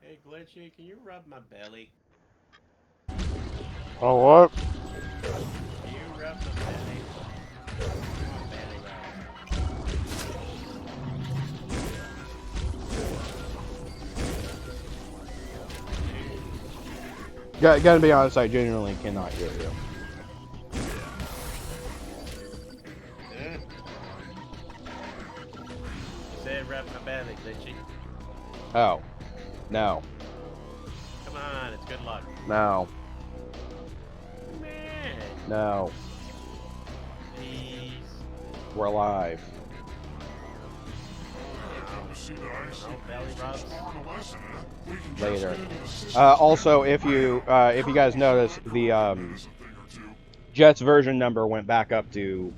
Hey, Glitchy, can you rub my belly? Oh, what? Can you rub my belly? I want belly rub. Gotta be honest, I genuinely cannot hear you. Huh? Say rub my belly, Glitchy. Oh, no. Come on, it's good luck. No. Man, No. please. We're live. No belly rubs. Later. Also, if you guys notice, the Jets version number went back up to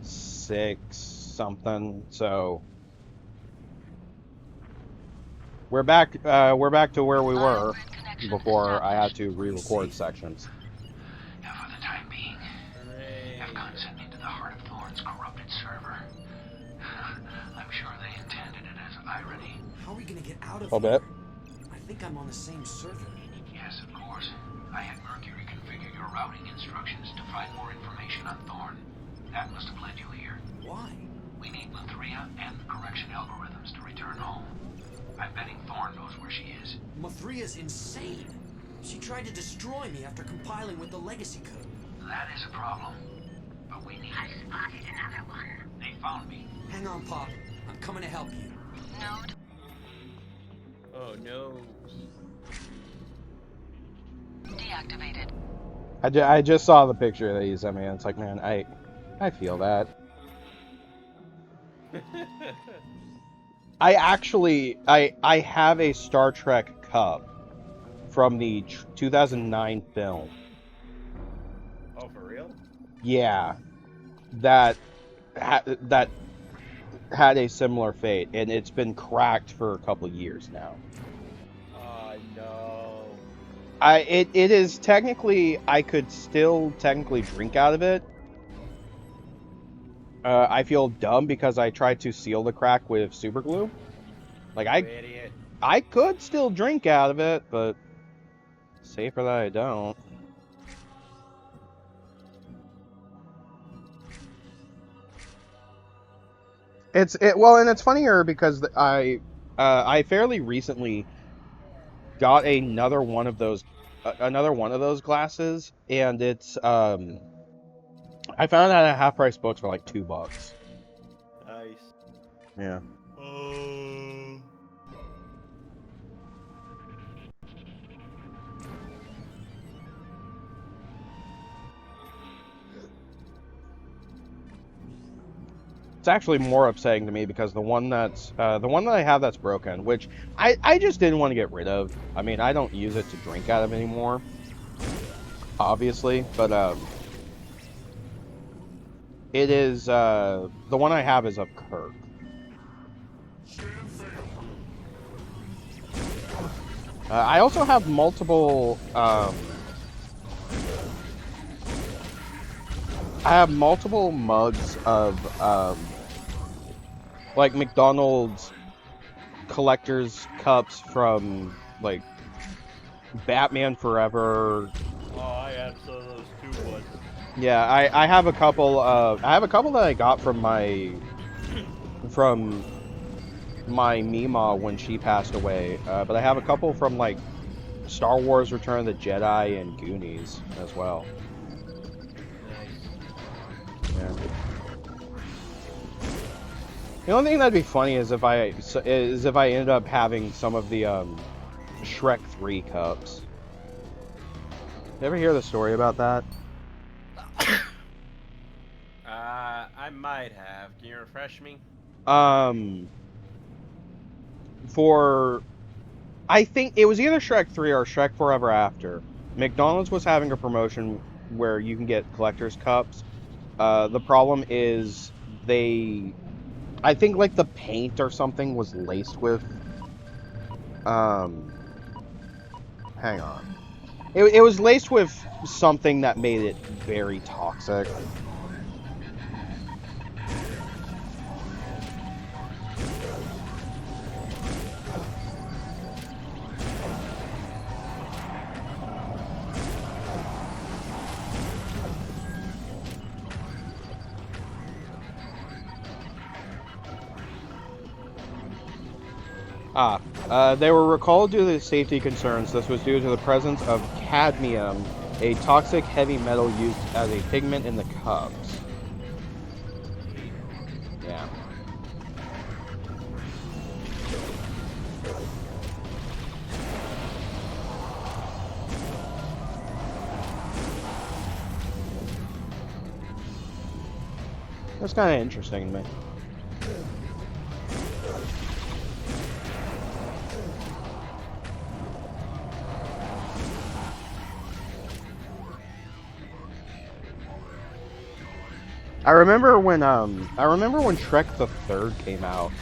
6 something, so we're back to where we were before I had to re-record sections. And for the time being, Hooray. have sent me to the heart of Thorn's corrupted server. I'm sure they intended it as irony. How are we gonna get out of A here? bit. I think I'm on the same server. Yes, of course. I had Mercury configure your routing instructions to find more information on Thorn. That must have led you here. Why? We need Mathria and the correction algorithms to return home. I'm betting Thorn knows where she is. Mathria's insane. She tried to destroy me after compiling with the legacy code. That is a problem. But we need... I spotted another one. They found me. Hang on, Pop. I'm coming to help you. Node. Oh no. Deactivated. I just saw the picture that you sent me, and it's like, man, I feel that. I actually, I have a Star Trek cup from the 2009 film. Oh, for real? Yeah, that that had a similar fate, and it's been cracked for a couple years now. Oh no. It is technically, I could still technically drink out of it. I feel dumb because I tried to seal the crack with super glue. Like You idiot. I could still drink out of it, but safer that I don't. Well, and it's funnier because I fairly recently got another one of those glasses, and it's I found it at a half price books for like $2. Nice. Yeah. Oh. It's actually more upsetting to me because the one that I have that's broken, which I just didn't want to get rid of. I mean, I don't use it to drink out of anymore, obviously, but it is the one I have is of Kirk. I also have multiple mugs of like McDonald's collector's cups from like Batman Forever. Oh, I have some of those too once. Yeah, I have a couple that I got from my Mima when she passed away. But I have a couple from like Star Wars Return of the Jedi and Goonies as well. Nice. Yeah. The only thing that'd be funny is if I ended up having some of the Shrek 3 cups. You ever hear the story about that? I might have. Can you refresh me? I think it was either Shrek 3 or Shrek Forever After. McDonald's was having a promotion where you can get collector's cups. The problem is I think like the paint or something was laced with hang on. It was laced with something that made it very toxic. They were recalled due to safety concerns. This was due to the presence of cadmium, a toxic heavy metal used as a pigment in the cubs. Yeah. That's kind of interesting to me. I remember when Shrek the Third came out.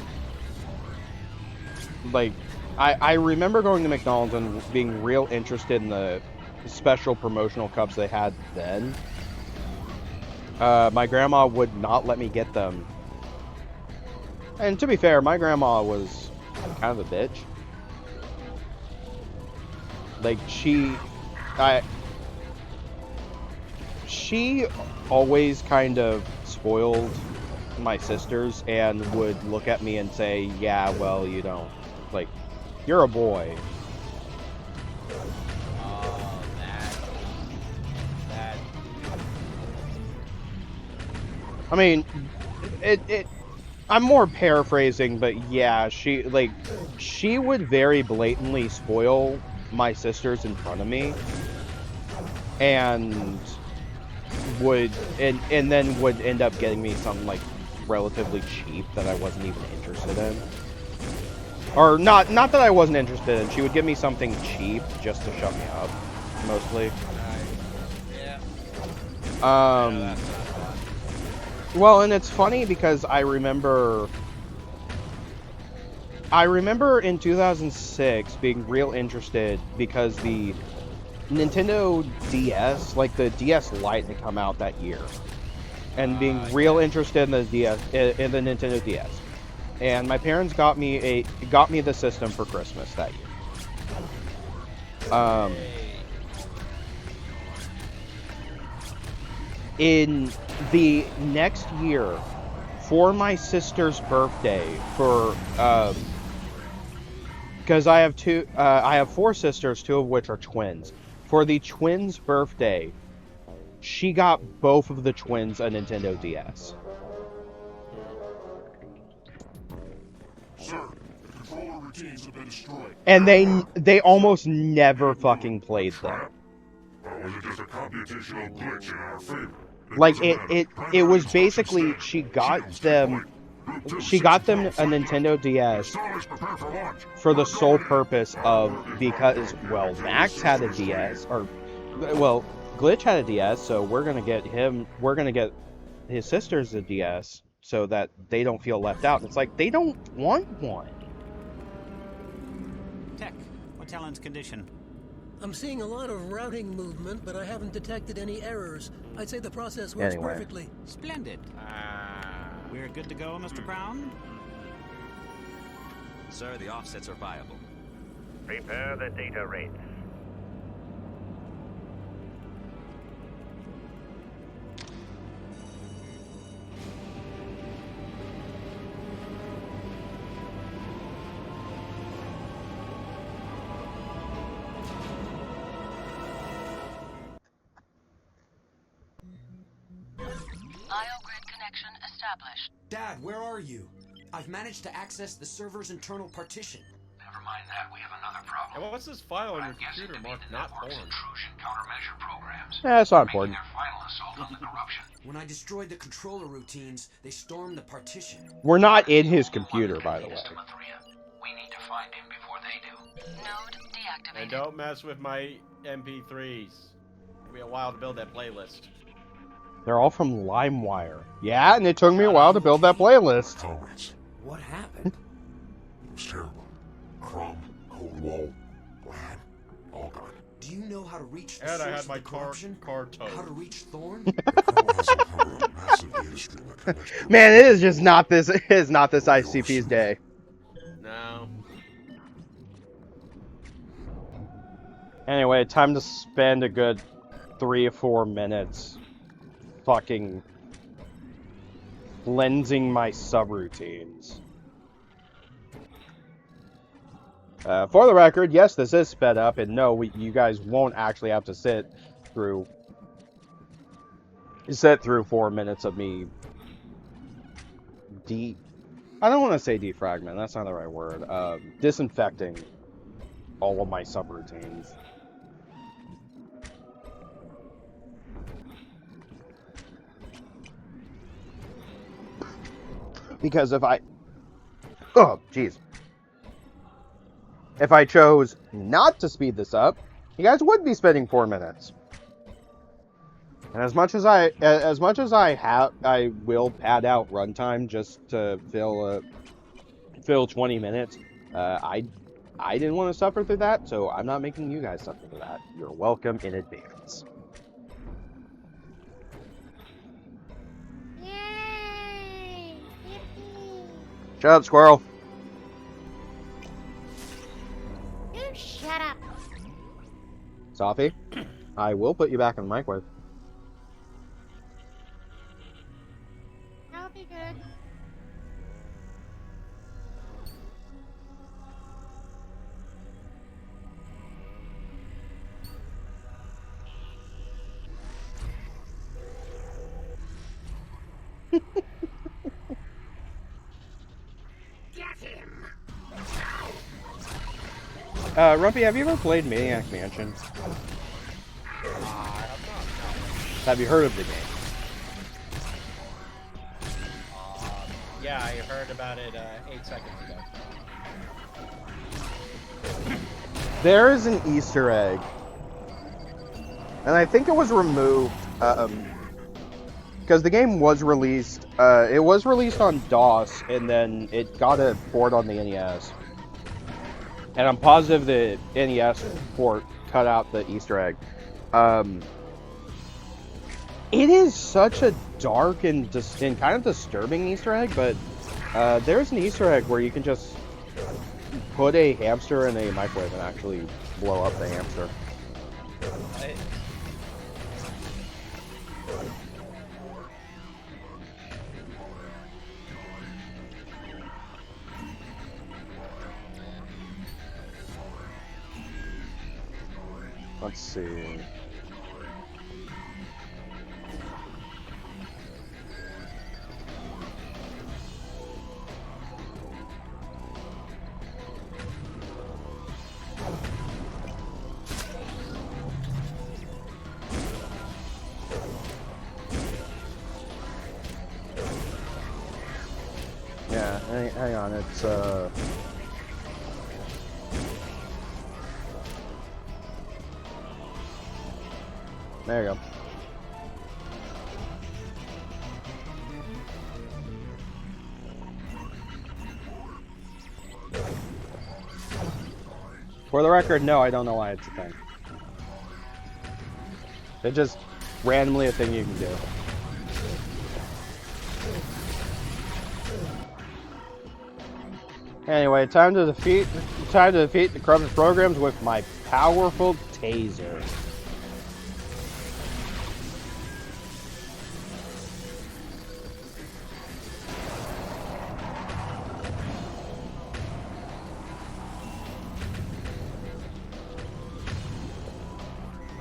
Like, I remember going to McDonald's and being real interested in the special promotional cups they had then. My grandma would not let me get them. And to be fair, my grandma was kind of a bitch. Like, she always kind of spoiled my sisters and would look at me and say, yeah, well, you don't, like, you're a boy. Oh, that. I mean, I'm more paraphrasing, but yeah, she would very blatantly spoil my sisters in front of me, and then would end up getting me something like relatively cheap that I wasn't even interested in. Or not that I wasn't interested in. She would give me something cheap just to shut me up, mostly. Yeah. Well, and it's funny because I remember in 2006 being real interested because the Nintendo DS, like the DS Lite, had come out that year, and being real interested in the in the Nintendo DS, and my parents got me the system for Christmas that year. In the next year, for my sister's birthday, because I have 4 sisters, 2 of which are twins. For the twins' birthday, she got both of the twins a Nintendo DS. Sir, the controller routines have been destroyed. And they almost never fucking played them. Or was it just a computational glitch in our favor? Like it was basically she got them a Nintendo DS for the sole purpose of, because, well, Max had a DS, or, well, Glitch had a DS, so we're gonna get his sisters a DS so that they don't feel left out. And it's like, they don't want one. Tech, what's Helen's condition? I'm seeing a lot of routing movement, but I haven't detected any errors. I'd say the process works Anyway. perfectly. Splendid. We're good to go, Mr. Brown? Sir, the offsets are viable. Prepare the data rates. Biogrid connection established. Dad, where are you? I've managed to access the server's internal partition. Never mind that, we have another problem. And what's this file on What your I'm guessing computer to be marked the not network's orange? intrusion countermeasure programs. Yeah, it's not Making important. their final assault on the corruption. When I destroyed the controller routines, they stormed the partition. We're not in his computer, by the way. We need to find him before they do. Node deactivated. And don't mess with my MP3s. It'll be a while to build that playlist. They're all from LimeWire. Yeah, and it took me a while to build that playlist. Comrades, What happened? it was terrible. Crum, cold wall, Brad, all gone. Do you know how to reach the And I source had of my the corruption? car towed. How to reach Thorn? Crum has uncovered a massive data stream that connects to Man, it is just not this. It is not this ICP's day. No. Anyway, time to spend a good 3 or 4 minutes fucking cleansing my subroutines. For the record, yes, this is sped up, and no, you guys won't actually have to sit through 4 minutes of me I don't want to say defragment, that's not the right word. Disinfecting all of my subroutines. Because if I chose not to speed this up, you guys would be spending 4 minutes. And as much as I will pad out runtime just to fill 20 minutes, I didn't want to suffer through that, so I'm not making you guys suffer through that. You're welcome in advance. Yay! Yippee! Shut up, squirrel. You shut up. Sophie, I will put you back in the microwave. That'll be good. Rumpy, have you ever played Maniac Mansion? Have you heard of the game? Yeah, I heard about it 8 seconds ago. There is an Easter egg, and I think it was removed because the game was released. It was released on DOS, and then it got a port on the NES. And I'm positive the NES port cut out the Easter egg. It is such a dark and kind of disturbing Easter egg, but there's an Easter egg where you can just put a hamster in a microwave and actually blow up the hamster. Let's see. Yeah, hang on, it's there you go. For the record, no, I don't know why it's a thing. It's just randomly a thing you can do. Anyway, time to defeat the corrupted programs with my powerful taser.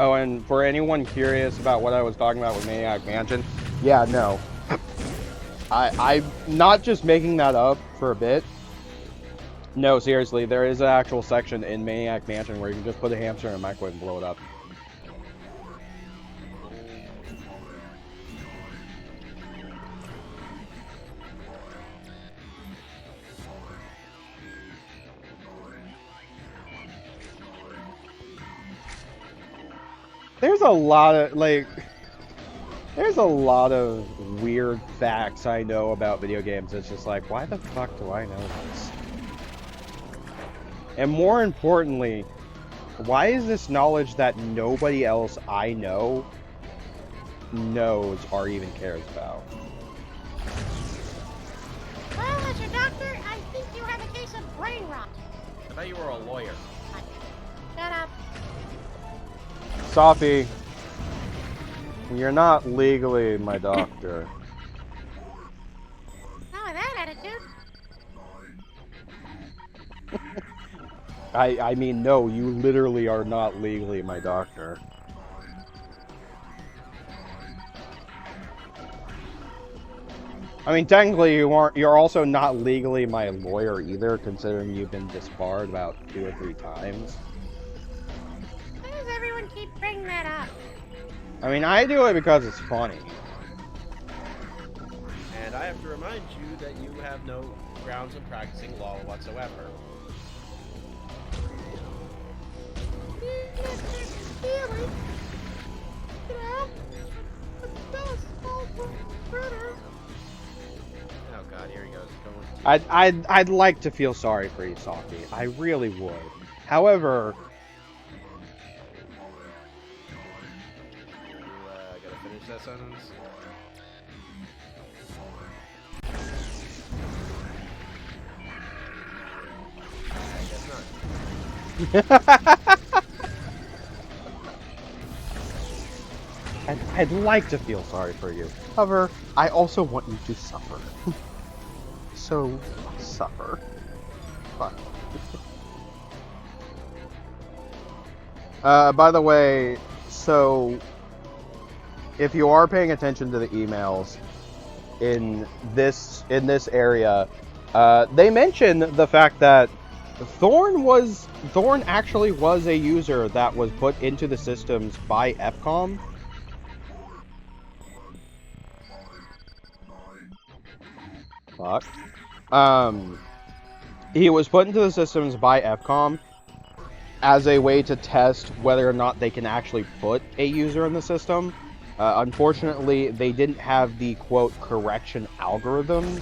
Oh, and for anyone curious about what I was talking about with Maniac Mansion, yeah, no. I'm not just making that up for a bit. No, seriously, there is an actual section in Maniac Mansion where you can just put a hamster in a microwave and blow it up. There's a lot of weird facts I know about video games. It's just like, why the fuck do I know this? And more importantly, why is this knowledge that nobody else I know knows or even cares about? Well, as your doctor, I think you have a case of brain rot. I thought you were a lawyer. Shut up. Sophie, you're not legally my doctor. Oh, that attitude. I mean, no, you literally are not legally my doctor. I mean, technically, you're also not legally my lawyer either, considering you've been disbarred about 2 or 3 times. Why does everyone keep bringing that up? I mean, I do it because it's funny. And I have to remind you that you have no grounds of practicing law whatsoever. Feeling, you know, the best better. Oh god, here he goes. Going to... I'd like to feel sorry for you, Sophie. I really would. However, gotta finish that sentence. I guess not. I'd like to feel sorry for you. However, I also want you to suffer. So, suffer. Fuck. By the way, so if you are paying attention to the emails in this area, they mention the fact that Thorn actually was a user that was put into the systems by FCOM. Fuck. He was put into the systems by FCOM as a way to test whether or not they can actually put a user in the system. Unfortunately, they didn't have the, quote, correction algorithms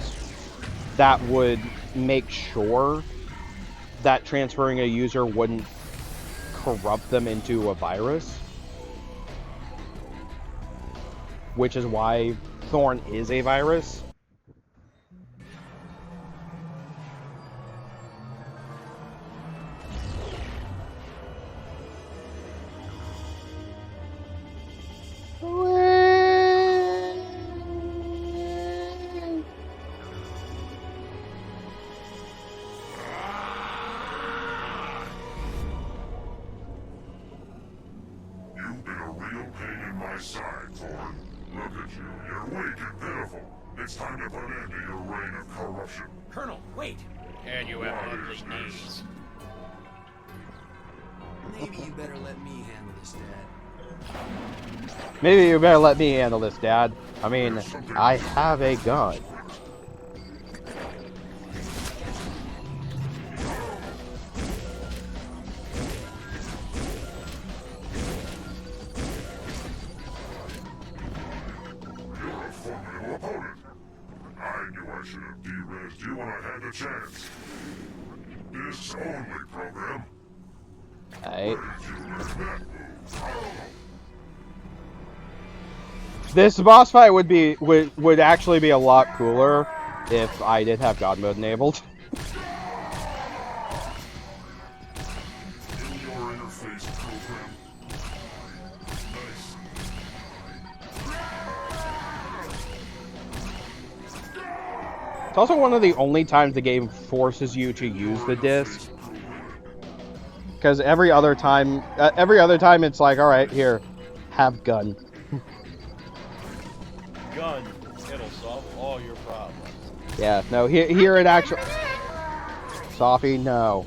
that would make sure that transferring a user wouldn't corrupt them into a virus. Which is why Thorn is a virus. You've been a real pain in my side, Thorn. Look at you. You're weak and pitiful. It's time to put an end to your reign of corruption. Colonel, wait! And you have ugly knees. Maybe you better let me handle this, Dad. Maybe you better let me handle this, Dad. I mean, I have a gun. You're a formidable opponent. I knew I should have de-rezzed you when I had the chance. This only program. Alright. Where did you learn that move? This boss fight would actually be a lot cooler if I did have God mode enabled. In your interface program. Nice. It's also one of the only times the game forces you to use the disc. Because every other time it's like, alright, here, have gun. Gun. It'll solve all your problems. Yeah, no, here it actually... Sophie, no.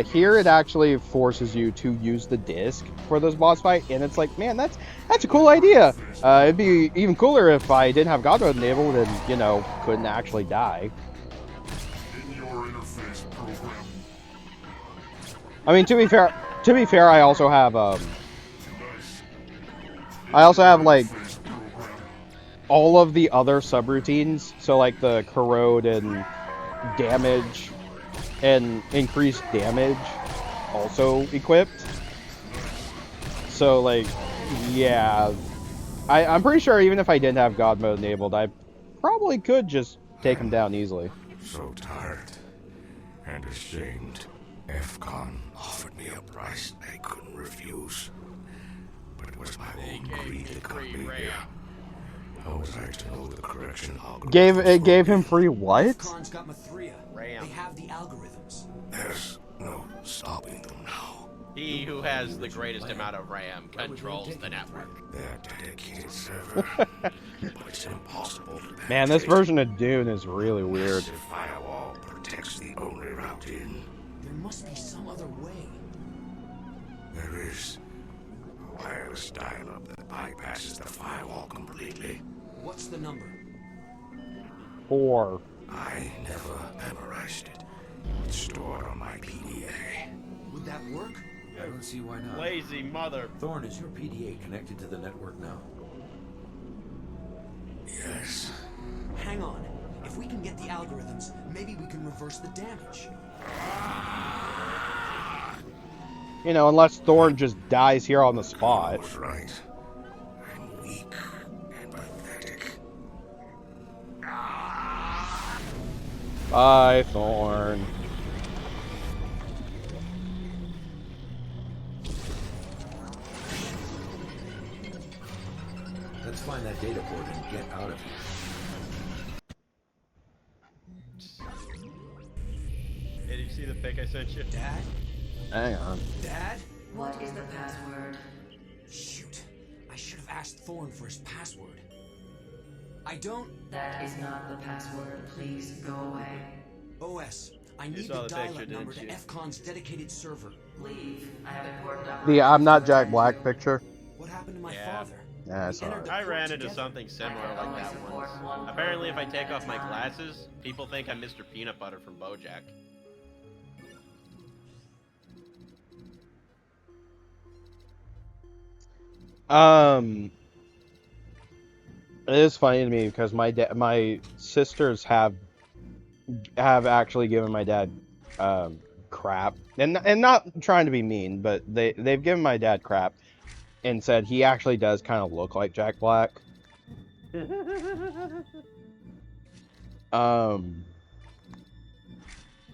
Here it actually forces you to use the disc for this boss fight, and it's like, man, that's a cool idea. It'd be even cooler if I didn't have God mode enabled and, you know, couldn't actually die. In your interface program. I mean, to be fair, I also have, like, all of the other subroutines, so like the corrode and damage and increased damage also equipped. So like, yeah, I'm pretty sure even if I didn't have God mode enabled, I probably could just take him down easily. So tired and ashamed. FCON offered me a price I couldn't refuse. But it was my own greed that got me here. How was I to know the correction algorithm? It gave him free what? Kron's got Mathria. Ram. They have the algorithms. There's no stopping He who has the greatest amount of RAM controls the network. Their dedicated server. But it's impossible to Man, this penetrate. version of Dune is really weird. Massive firewall protects the only route in. There must be some other way. There is a wireless dial-up that bypasses the firewall completely. What's the number? 4. I never memorized it. It's stored on my PDA. Would that work? I don't see why not. Lazy mother. Thorn, is your PDA connected to the network now? Yes. Hang on. If we can get the algorithms, maybe we can reverse the damage. You know, unless Thorn just dies here on the spot. Was right. I'm weak and pathetic. Bye, Thorn. Let's find that data port and get out of here. Did you see the pic I sent you? Dad? Hang on. Dad? What is the password? Shoot. I should have asked Thorn for his password. I don't... That is not the password. Please go away. OS, I need saw the the dial-up picture, number didn't to you? FCON's dedicated server. Leave. I have important The I'm not Jack Black picture. What happened to my Yeah. father? Yeah, I We saw entered it. the I port ran into together. something similar like that once. Apparently, if I take off my glasses, people think I'm Mr. Peanut Butter from BoJack. It is funny to me because my sisters have actually given my dad crap, and not trying to be mean, but they've given my dad crap and said he actually does kind of look like Jack Black.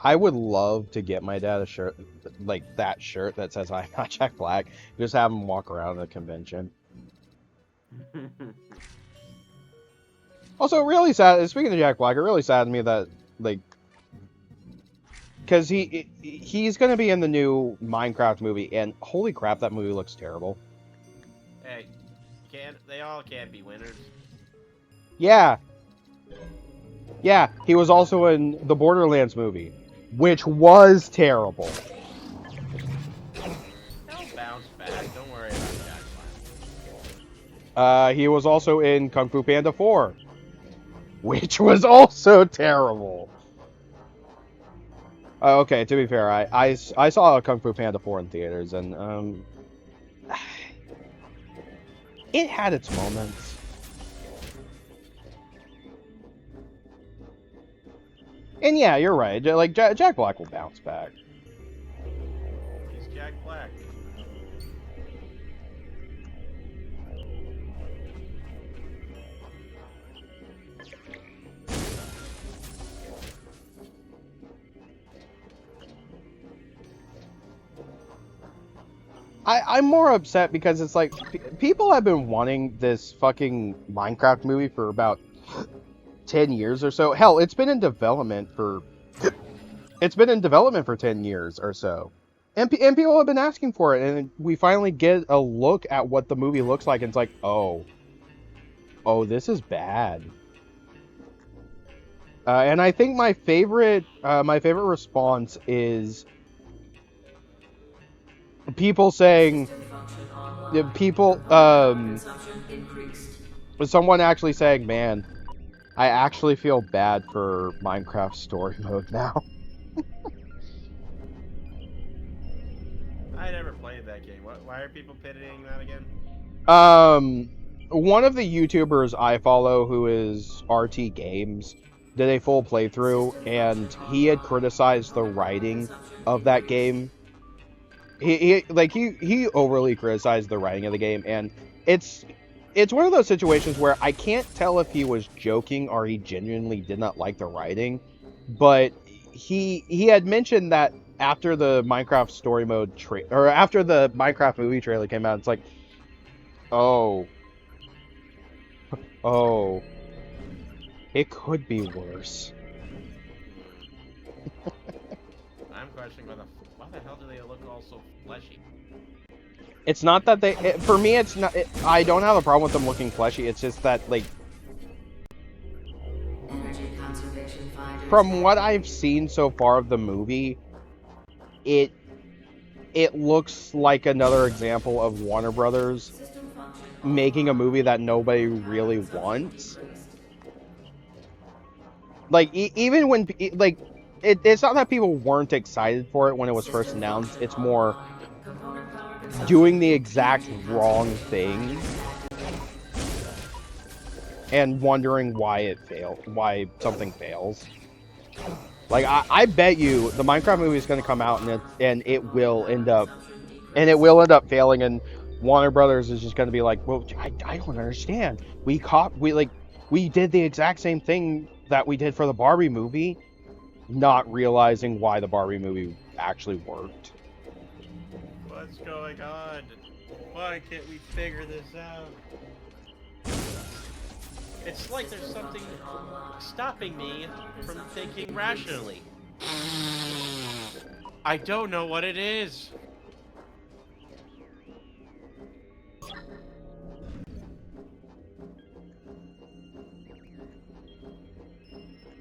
I would love to get my dad a shirt like that shirt that says I'm not Jack Black. Just have him walk around the convention. Also, really sad. Speaking of Jack Black, it really saddened me that like, because he's gonna be in the new Minecraft movie, and holy crap, that movie looks terrible. Hey, they all can't be winners. Yeah, he was also in the Borderlands movie, which was terrible. Don't bounce back. Don't worry about Jack Black. He was also in Kung Fu Panda 4, which was also terrible. Okay, to be fair, I saw Kung Fu Panda 4 in theaters, and it had its moments. And yeah, you're right. Like Jack Black will bounce back. He's Jack Black. I'm more upset because it's like people have been wanting this fucking Minecraft movie for about 10 years or so. Hell, it's been in development for 10 years or so. And people have been asking for it, and we finally get a look at what the movie looks like, and it's like, oh, this is bad. And I think my favorite response is people saying, someone actually saying, man, I actually feel bad for Minecraft story mode now. I never played that game. Why are people pitying that again? One of the YouTubers I follow, who is RT Games, did a full playthrough, and he had criticized the writing of that game. He overly criticized the writing of the game, and it's one of those situations where I can't tell if he was joking or he genuinely did not like the writing, but he had mentioned that after the Minecraft story mode or after the Minecraft movie trailer came out, it's like, oh, it could be worse. I'm questioning why the hell do they look all so fleshy? It's not that for me, it's not. I don't have a problem with them looking fleshy. It's just that, like, Energy conservation finders. from what I've seen so far of the movie, it looks like another example of Warner Brothers making a movie that nobody really wants. Like, even when, like, it's not that people weren't excited for it when it was first announced. It's more doing the exact wrong thing and wondering why something fails. Like, I bet you the Minecraft movie is going to come out and it will end up failing, and Warner Brothers is just going to be like, well, I don't understand. We did the exact same thing that we did for the Barbie movie, not realizing why the Barbie movie actually worked. What's going on? Why can't we figure this out? It's like there's something stopping me from thinking rationally. I don't know what it is.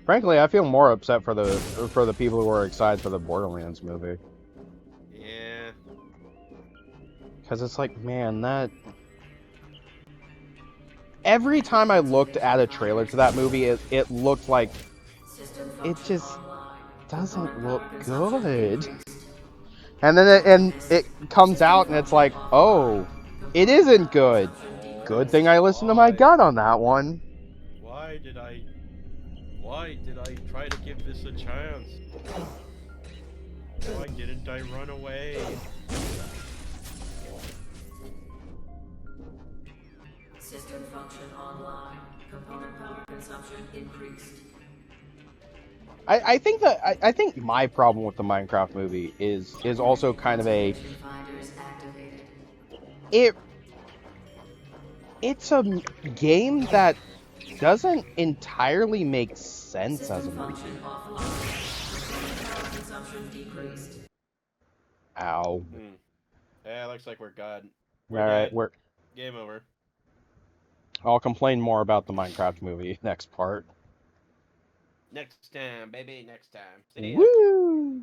Frankly, I feel more upset for the people who are excited for the Borderlands movie. Yeah. Because it's like, man, every time I looked at a trailer to that movie, it looked like it just doesn't look good. And then it comes out and it's like, oh, it isn't good. Good thing I listened to my gut on that one. Why did I try to give this a chance? Why didn't I run away? System function online. Component power consumption increased. I think my problem with the Minecraft movie is also kind of it's a game that doesn't entirely make sense as a movie. Ow. Yeah, looks like we're good. Alright, Game over. I'll complain more about the Minecraft movie next part. Next time, baby, next time. Woo!